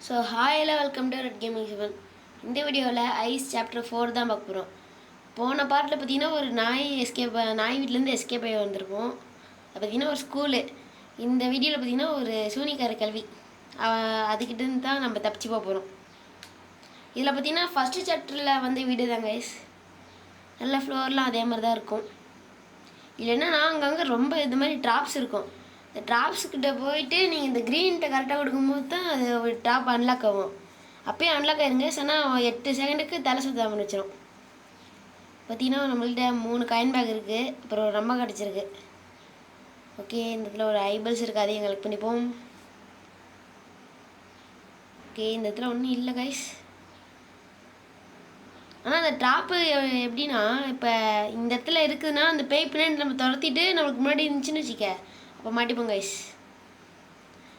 So hi all welcome to Red Gaming 7. இந்த வீடியோவில் ice chapter 4 தான் பார்க்க போகிறோம். போன பார்ட்டில் பார்த்தீங்கன்னா ஒரு நாய் வீட்டிலேருந்து எஸ்கேப் ஆகி வந்திருக்கும். அது பார்த்திங்கன்னா ஒரு ஸ்கூலு. இந்த வீடியோவில் பார்த்திங்கன்னா ஒரு சூனிக்கார கல்வி அதுக்கிட்டேருந்து தான் நம்ம தப்பிச்சு போக போகிறோம். இதில் பார்த்திங்கன்னா ஃபஸ்ட்டு சாப்டரில் வந்து வீடு தாங்க ஐஸ். நல்ல ஃப்ளோர்லாம் அதே மாதிரி தான் இருக்கும். இல்லைன்னா அங்கங்கே ரொம்ப இது மாதிரி ட்ராப்ஸ் இருக்கும். இந்த ட்ராப்ஸுக்கிட்ட போயிட்டு நீங்கள் இந்த க்ரீன்கிட்ட கரெக்டாக கொடுக்கும்போது தான் அது ஒரு ட்ராப் அன்லாக் ஆகும். அப்போயே அன்லாக் ஆயிருங்க. சொன்னால் 8 செகண்டுக்கு தலை சுத்தம் பண்ணி வச்சிடும். பார்த்தீங்கன்னா நம்மள்கிட்ட 3 காயின் பேக் இருக்குது. அப்புறம் ஒரு ரொம்ப கிடச்சிருக்கு. ஓகே, இந்த இடத்துல ஒரு ஐபிள்ஸ் இருக்குது, அதையும் கலெக்ட் பண்ணிப்போம். ஓகே, இந்த இடத்துல ஒன்றும் இல்லை கைஸ். ஆனால் அந்த ட்ராப்பு எப்படின்னா, இப்போ இந்த இடத்துல இருக்குதுன்னா அந்த பேய் பின்னாடி நம்ம துரத்திட்டு நம்மளுக்கு முன்னாடி இருந்துச்சுன்னு வச்சுக்க, அப்போ மாட்டிப்போம் கைஸ்.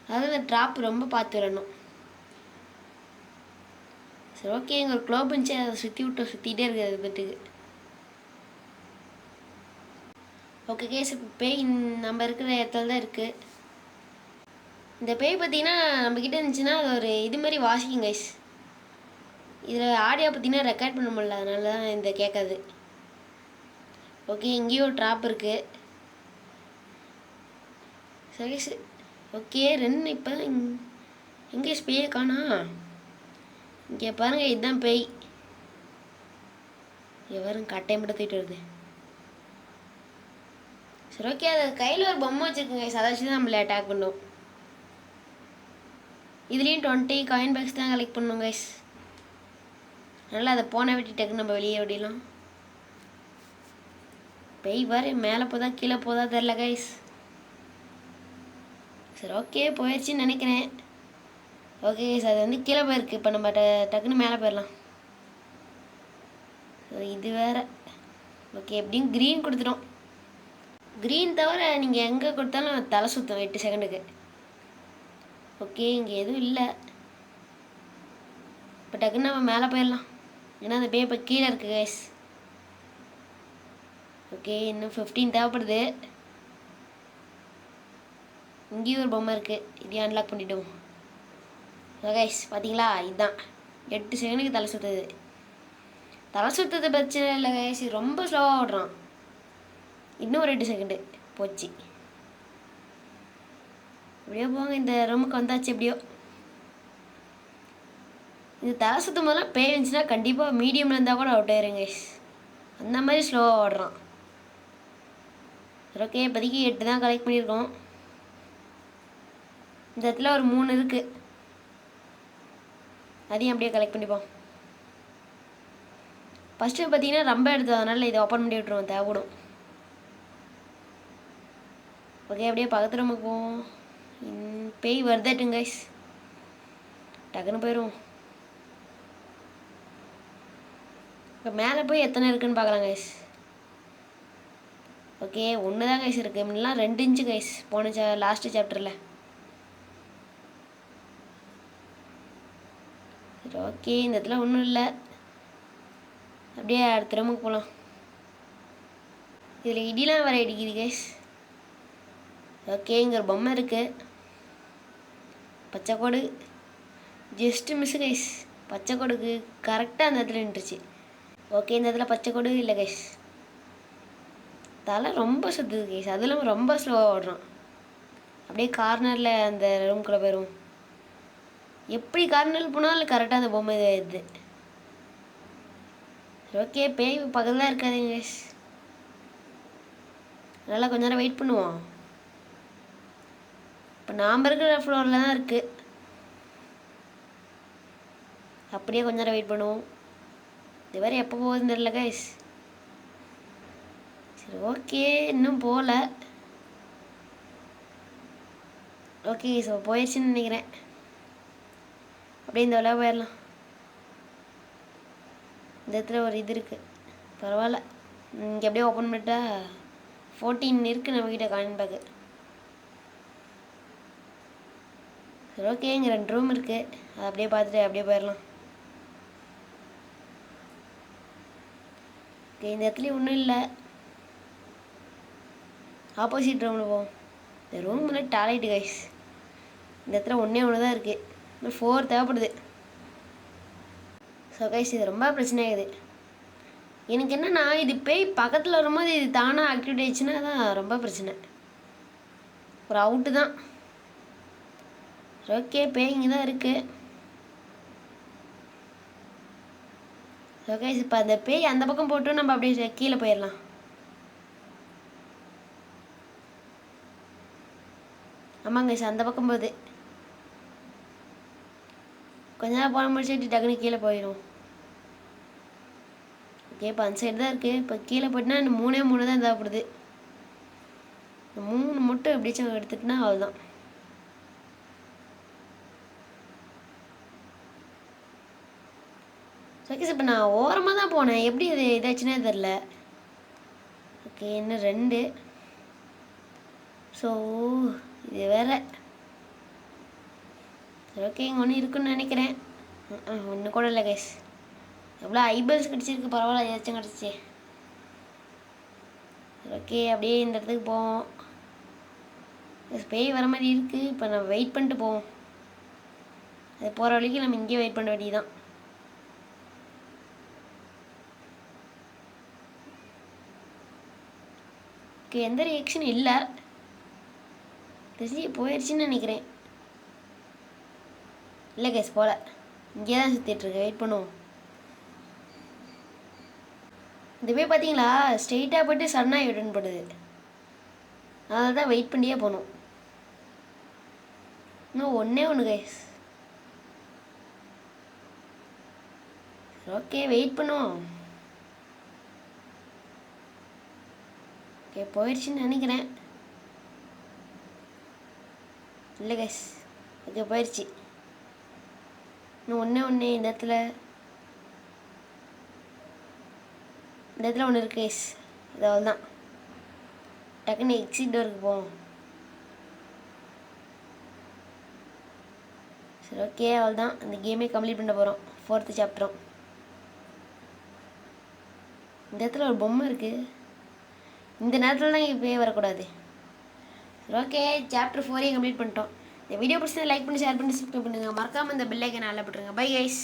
அதாவது அந்த ட்ராப் ரொம்ப பார்த்து வரணும். சரி, ஓகே, இங்கே ஒரு க்ளோப் இருந்துச்சு, அதை சுற்றிட்டே இருக்குது அது பத்துக்கு. ஓகே கேஸ், இப்போ பேய் நம்ம இருக்கிற இடத்துல தான் இருக்குது. இந்த பேய் பார்த்தீங்கன்னா நம்மக்கிட்ட இருந்துச்சுன்னா அது ஒரு இது மாதிரி வாசிக்கும் கைஸ். இதில் ஆடியோ பார்த்தீங்கன்னா ரெக்கார்ட் பண்ண முடியல, அதனால தான் இந்த கேட்காது. ஓகே, இங்கேயும் ஒரு ட்ராப் இருக்குது. சரி சரி, ஓகே, ரெண்டு இப்போ எங்கே பேயை காணா? இங்கே பாருங்கள், இதுதான் பேய். எவரும் கட்டையை மட்டும் தூக்கிட்டு வருது. சரி, ஓகே, அது கையில் ஒரு பொம்மை வச்சுருக்குங்க, அதை வச்சு தான் நம்மளை அட்டாக் பண்ணுவோம். இதுலேயும் 20 காயின் பேக்ஸ் தான் கலெக்ட் பண்ணுவோம் கைஸ். அதனால் அதை போன விட்டுட்டு நம்ம வெளியே விடலாம். பேய் பாரு, மேலே போதா கீழே போதா தெரில கைஸ். சரி, ஓகே, போயிடுச்சின்னு நினைக்கிறேன். ஓகே கைஸ், அது வந்து கீழே போயிருக்கு. இப்போ நம்ம டக்குன்னு மேலே போயிடலாம். இது வேறு. ஓகே, எப்படியும் க்ரீன் கொடுத்துட்டோம். க்ரீன் தவிர நீங்கள் எங்கே கொடுத்தாலும் தலை சுத்தம் 8 செகண்டுக்கு. ஓகே, இங்கே எதுவும் இல்லை. இப்போ டக்குன்னு நம்ம மேலே போயிடலாம். ஏன்னா அந்த பேய் இப்போ கீழே இருக்குது கைஸ். ஓகே, இன்னும் 15 தேவைப்படுது. இங்கேயும் ஒரு பொம்மை இருக்குது, இதையும் அன்லாக் பண்ணிவிடுவோம். கைஸ் பார்த்தீங்களா, இதுதான் 8 செகண்டுக்கு தலை சுற்றுது. தலை சுற்றுறது பிரச்சனை இல்லை கைஸ், ரொம்ப ஸ்லோவாக ஓடுறான். இன்னும் ஒரு 8 செகண்டு போச்சு. எப்படியோ போங்க, இந்த ரூமுக்கு வந்தாச்சு. எப்படியோ இது தலை சுற்றும் போதெல்லாம் பேய் இருந்துச்சுன்னா கண்டிப்பாக மீடியமில் இருந்தால் கூட அவுட் ஆயிருங்க கைஸ். அந்த மாதிரி ஸ்லோவாக ஓடுறான். ஓகே, இப்போதைக்கு 8 தான் கலெக்ட் பண்ணியிருக்கோம். இந்த இடத்துல ஒரு 3 இருக்குது, அதையும் அப்படியே கலெக்ட் பண்ணிப்போம். ஃபஸ்ட்டு பார்த்தீங்கன்னா ரொம்ப எடுத்தோம், அதனால் இதை ஓப்பன் பண்ணி விட்ருவோம், தேவைப்படும். ஓகே, அப்படியே பக்கத்து ரூமுக்கு போவோம். பேய் வருதாட்டுங்க கைஸ், டக்குன்னு போயிடுவோம். இப்போ மேலே போய் எத்தனை இருக்குதுன்னு பார்க்கலாம் கைஸ். ஓகே, 1 தான் கைஸ் இருக்குது. முன்னெல்லாம் 2 இன்ச்சு கைஸ் போன லாஸ்ட்டு சாப்டரில். சரி, ஓகே, இந்த இடத்துல ஒன்றும் இல்லை. அப்படியே அடுத்த ரூமுக்கு போகலாம். இதில் இடிலாம் வர இடிக்குது கைஸ். ஓகே, இங்கே ஒரு பொம்மை இருக்குது, பச்சை கோடு. ஜஸ்ட்டு மிஸ்ஸு கைஸ், பச்சை கோடுக்கு கரெக்டாக அந்த இடத்துல நின்றுச்சு. ஓகே, இந்த இடத்துல பச்சை கோடு இல்லை கைஸ். தலை ரொம்ப சுற்றுது கைஸ், அதெல்லாம் ரொம்ப ஸ்லோவாக ஓடுறான். அப்படியே கார்னரில் அந்த ரூம்குள்ளே போயிடும். எப்படி கார்னரில் போனாலும் கரெக்டாக அந்த பொம்மை இது. ஓகே, பேய் பக்கத்தில் தான் இருக்காதுங்க கைஸ். நல்லா கொஞ்ச நேரம் வெயிட் பண்ணுவோம். இப்போ நாம் இருக்கிற ஃப்ளோரில் தான் இருக்குது. அப்படியே கொஞ்ச நேரம் வெயிட் பண்ணுவோம். இது வேறு எப்போ போகுதுன்னு தெரியல கைஸ். சரி, ஓகே, இன்னும் போகல. ஓகே, ஸோ போயிடுச்சுன்னு நினைக்கிறேன். அப்படியே இந்த விளையாட போயிடலாம். இந்த இடத்துல ஒரு இது இருக்குது, பரவாயில்ல. இங்கே அப்படியே ஓப்பன் பண்ணிட்டா 14 இருக்குது நம்மக்கிட்ட காயின் பேக்கு. சரி, ஓகே, இங்கே 2 ரூம் இருக்குது, அதை அப்படியே பார்த்துட்டு அப்படியே போயிடலாம். ஓகே, இந்த இடத்துலையும் ஒன்றும் இல்லை. ஆப்போசிட் ரூமில் போவோம். இந்த ரூம் முன்னாடி டாய்லெட் கைஸ். இந்த இடத்துல ஒன்றே ஒன்று தான் இருக்குது. இன்னும் 4 தேவைப்படுது. ஸோ கைஸ் இது ரொம்ப பிரச்சனையாகுது. எனக்கு என்னென்னா இது பேய் பக்கத்தில் வரும்போது இது தானாக ஆக்டிவேட் ஆயிடுச்சுன்னா தான் ரொம்ப பிரச்சனை. ஒரு அவுட்டு தான். ஓகே பேய் இங்கே தான் இருக்குது. ஓகே இப்போ அந்த பேய் அந்த பக்கம் போட்டு நம்ம அப்படியே கீழே போயிடலாம். ஆமாங்க சார் அந்த பக்கம் போகுது. கொஞ்ச நேரம் போன முடிச்சுட்டு டக்குனு கீழே போயிடும். ஓகே இப்போ அந்த சைடு தான் இருக்குது. இப்போ கீழே போயிட்டுனா இந்த 3 தான் தேவைப்படுது. 3 மட்டும் எப்படிச்சும் எடுத்துட்டுனா அவ்வளோதான். ஓகே சார் இப்போ நான் ஓரமாக தான் போனேன். எப்படி இது இதாச்சுன்னே தெரில. ஓகே இன்னும் 2. ஸோ இது வேறு. ஓகே இங்கே ஒன்று இருக்குன்னு நினைக்கிறேன். ஒன்று கூட இல்லை கைஸ். எவ்வளோ ஐபிஎல்ஸ் கிடச்சிருக்கு, பரவாயில்ல ஏதாச்சும் கிடச்சி. ஓகே அப்படியே இந்த இடத்துக்கு போவோம். பேய் வர மாதிரி இருக்குது. இப்போ நம்ம வெயிட் பண்ணிட்டு போவோம். அது போகிற வழிக்கு நம்ம இங்கேயே வெயிட் பண்ண வேண்டியதுதான். ஓகே எந்த ரியாக்ஷனும் இல்லை. தெரிஞ்சு போயிடுச்சுன்னு நினைக்கிறேன். இல்லை கேஸ் போல இங்கே தான் சுற்றிட்டுருக்கு. வெயிட் பண்ணுவோம். இந்த போய் பார்த்தீங்களா ஸ்ட்ரெயிட்டாக போய்ட்டு சடனாக ரிட்டர்ன் பண்ணுது. அதனால தான் வெயிட் பண்ணியே போகணும். இன்னும் ஒன்று கேஸ். ஓகே வெயிட் பண்ணுவோம். ஓகே போயிடுச்சுன்னு நினைக்கிறேன். இல்லை கேஸ். ஓகே போயிடுச்சு. இன்னும் ஒன்று இந்த இடத்துல ஒன்று இருக்கு கேஸ். இதாவது தான் டக்குன்னு எக்ஸிட் டோருக்கு போவோம். சரி ஓகே அவ்வளோதான். அந்த கேமே கம்ப்ளீட் பண்ண போகிறோம். 4th சாப்டரும். இந்த இடத்துல ஒரு பொம்மை இருக்குது. இந்த நேரத்தில் தான் இங்கே பேய் வரக்கூடாது. சரி ஓகே சாப்டர் 4 கம்ப்ளீட் பண்ணிட்டோம். இந்த வீடியோ பிடிச்சதை லைக் பண்ணி ஷேர் பண்ணி சப்ஸ்கிரைப் பண்ணுங்கள். மறக்காமல் இந்த பெல் ஐக்கனை ஆல் போட்டுருங்க. Bye guys.